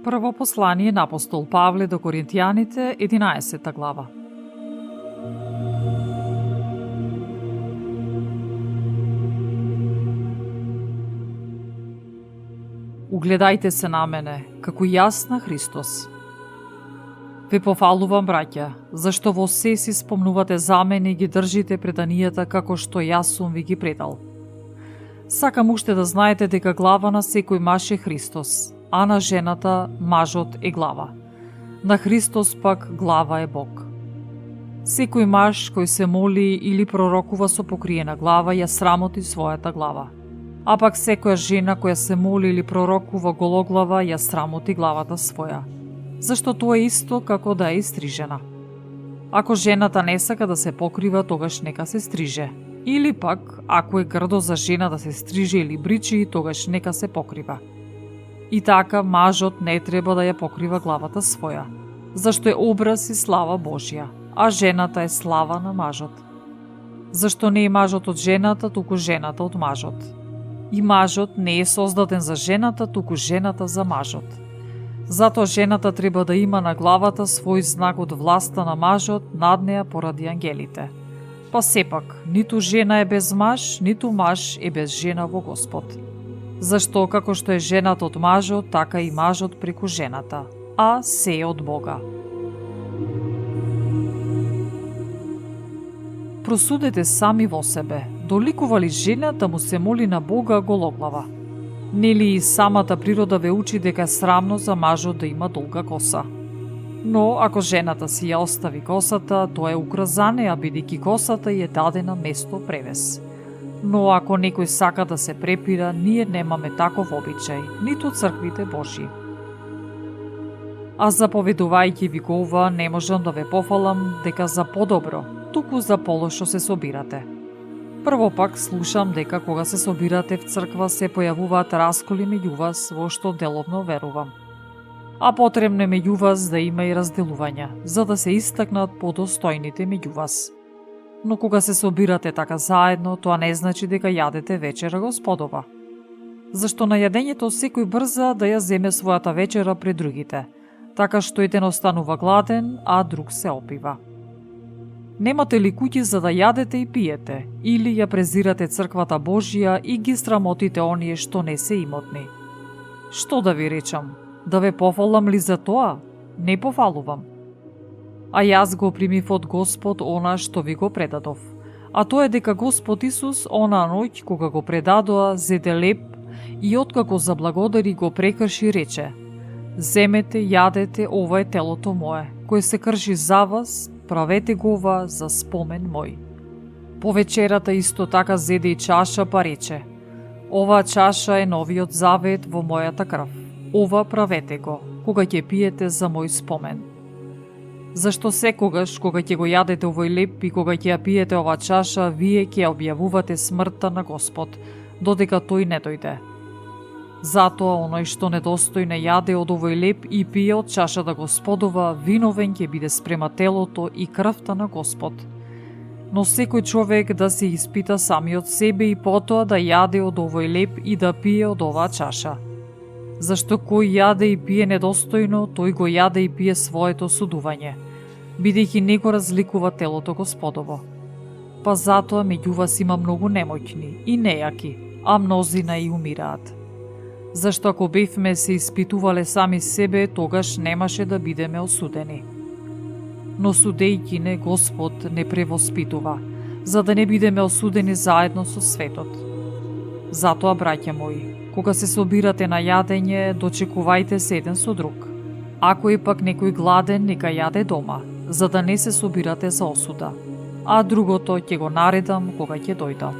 Прво послание на апостол Павле до Коринтијаните, 11 глава. Угледајте се на мене, како јас на Христос. Ве пофалувам, браќа, зашто во се си спомнувате за мене и ги држите преданијата како што јас сум ви ги предал. Сакам уште да знаете дека глава на секој маж е Христос, а на жената мажот е глава. На Христос пак глава е Бог. Секој маж кој се моли или пророкува со покриена глава ја срамоти својата глава. А пак секоја жена која се моли или пророкува гологлава ја срамоти главата своја, зашто тоа е исто како да е истрижена. Ако жената не сака да се покрива, тогаш нека се стриже. Или пак, ако е грдо за жена да се стриже или бричи, тогаш нека се покрива. И така, мажот не треба да ја покрива главата своја, зашто е образ и слава Божја, а жената е слава на мажот. Зашто не е мажот од жената, туку жената од мажот. И мажот не е создаден за жената, туку жената за мажот. Затоа жената треба да има на главата свој знак од власта на мажот над неа поради ангелите. Па сепак, ниту жена е без маж, ниту маж е без жена во Господ. Зашто како што е жената од мажот, така и мажот преку жената, а се е од Бога. Просудете сами во себе, доликува ли жената му се моли на Бога гологлава? Нели и самата природа ве учи дека е срамно за мажот да има долга коса? Но ако жената си ја остави косата, тоа е украс за неа, бидејќи косата ја е дадена место превес. Но ако некој сака да се препира, ние немаме таков обичај, ниту црквите Божји. А заповедувајќи ви го ова, не можам да ве пофалам дека за подобро, туку за полошо се собирате. Прво пак слушам дека кога се собирате в црква се појавуваат расколи меѓу вас, во што деловно верувам. А потребно е меѓу вас да има и разделувања, за да се истакнат подостојните меѓу вас. Но кога се собирате така заедно, тоа не значи дека јадете вечера Господова. Зашто на јадењето секој брза да ја земе својата вечера пред другите, така што еден останува гладен, а друг се опива. Немате ли куќи за да јадете и пиете, или ја презирате црквата Божја и ги срамотите оние што не се имотни? Што да ви речам? Да ве пофалам ли за тоа? Не пофалувам. А јас го примив од Господ она што ви го предадов. А тоа е дека Господ Исус онаа ноќ кога го предадоа зеде леб и откако заблагодари го прекрши рече: земете, јадете, ова е телото мое, кое се крши за вас, правете го ова за спомен мој. По вечерата исто така зеде и чаша па рече: оваа чаша е новиот завет во мојата крв. Ова правете го, кога ќе пиете за мој спомен. Зашто секогаш, кога ќе го јадете овој леб и кога ќе ја пиете оваа чаша, вие ќе објавувате смртта на Господ, додека тој не дојде. Затоа оној што недостој не јаде од овој леб и пие од чашата Господова, виновен ќе биде спрема телото и крвта на Господ. Но секој човек да се испита самиот себе и потоа да јаде од овој леб и да пие од оваа чаша. Зашто кој јаде и пие недостојно, тој го јаде и пие своето судување, бидејќи не го разликува телото Господово. Па затоа меѓу вас има многу немоќни и нејаки, а мнозина и умираат. Зашто ако бевме се испитувале сами себе, тогаш немаше да бидеме осудени. Но судејќи не, Господ не превоспитува, за да не бидеме осудени заедно со светот. Затоа, браќа мои, кога се собирате на јадење, дочекувајте се еден со друг. Ако е пак некој гладен, нека јаде дома, за да не се собирате за осуда. А другото ќе го наредам кога ќе дојда.